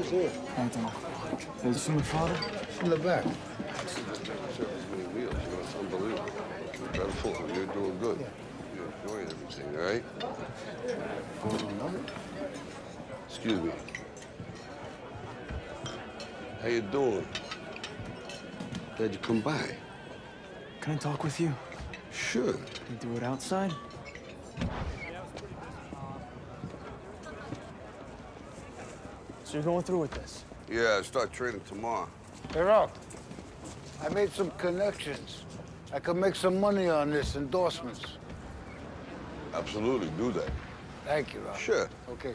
here. Anthony, is this my father? It's in the back. It's unbelievable. Incredible. You're doing good. You're enjoying everything, all right? Excuse me. How you doing? Glad you come by. Can I talk with you? Sure. Can we do it outside? So you're going through with this? Yeah, I start training tomorrow. Hey, Rock, I made some connections. I could make some money on this, endorsements. Absolutely, do that. Thank you, Rock. Sure. Okay.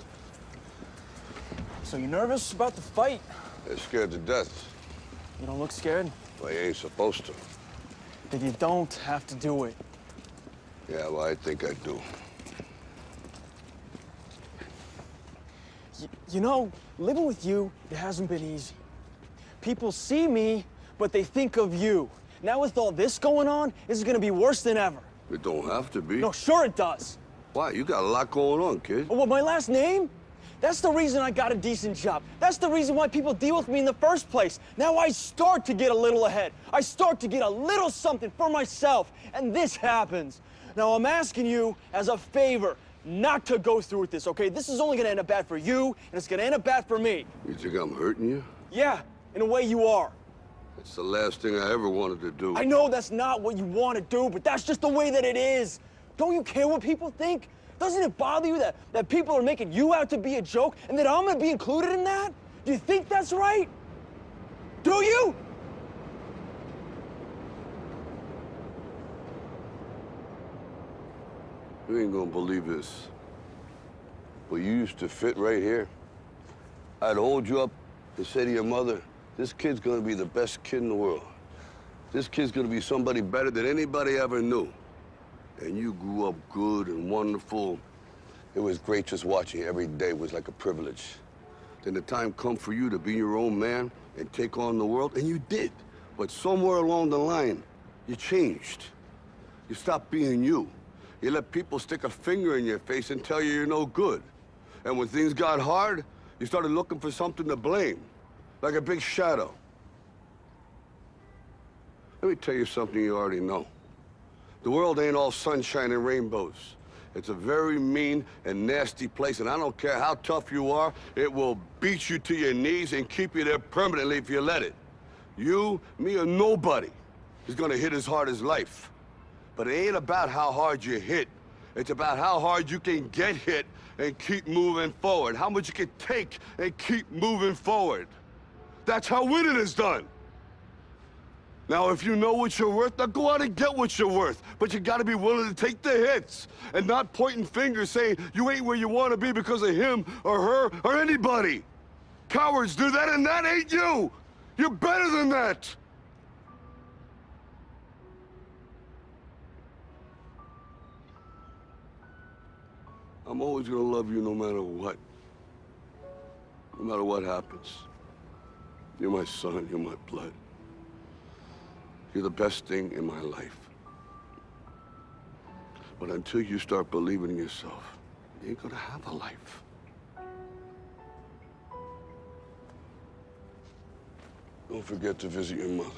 So you're nervous about the fight? They're scared to death. You don't look scared? Well, you ain't supposed to. Then you don't have to do it. Yeah, well, I think I do. You know, living with you, it hasn't been easy. People see me, but they think of you. Now with all this going on, this is gonna be worse than ever. It don't have to be. No, sure it does. Why? You got a lot going on, kid. Well, my last name? That's the reason I got a decent job. That's the reason why people deal with me in the first place. Now I start to get a little ahead. I start to get a little something for myself, and this happens. Now I'm asking you as a favor not to go through with this, okay? This is only gonna end up bad for you, and it's gonna end up bad for me. You think I'm hurting you? Yeah, in a way you are. It's the last thing I ever wanted to do. I know that's not what you want to do, but that's just the way that it is. Don't you care what people think? Doesn't it bother you that people are making you out to be a joke and that I'm gonna be included in that? Do you think that's right? Do you? You ain't gonna believe this. But you used to fit right here. I'd hold you up and say to your mother, this kid's gonna be the best kid in the world. This kid's gonna be somebody better than anybody ever knew. And you grew up good and wonderful. It was great just watching you every day. It was like a privilege. Then the time come for you to be your own man and take on the world, and you did. But somewhere along the line, you changed. You stopped being you. You let people stick a finger in your face and tell you you're no good. And when things got hard, you started looking for something to blame, like a big shadow. Let me tell you something you already know. The world ain't all sunshine and rainbows. It's a very mean and nasty place, and I don't care how tough you are, it will beat you to your knees and keep you there permanently if you let it. You, me, or nobody is gonna hit as hard as life. But it ain't about how hard you hit. It's about how hard you can get hit and keep moving forward. How much you can take and keep moving forward. That's how winning is done. Now, if you know what you're worth, now go out and get what you're worth. But you gotta be willing to take the hits and not pointing fingers saying you ain't where you wanna be because of him or her or anybody. Cowards do that, and that ain't you. You're better than that. I'm always gonna love you no matter what. No matter what happens. You're my son, you're my blood. You're the best thing in my life. But until you start believing in yourself, you ain't gonna have a life. Don't forget to visit your mother.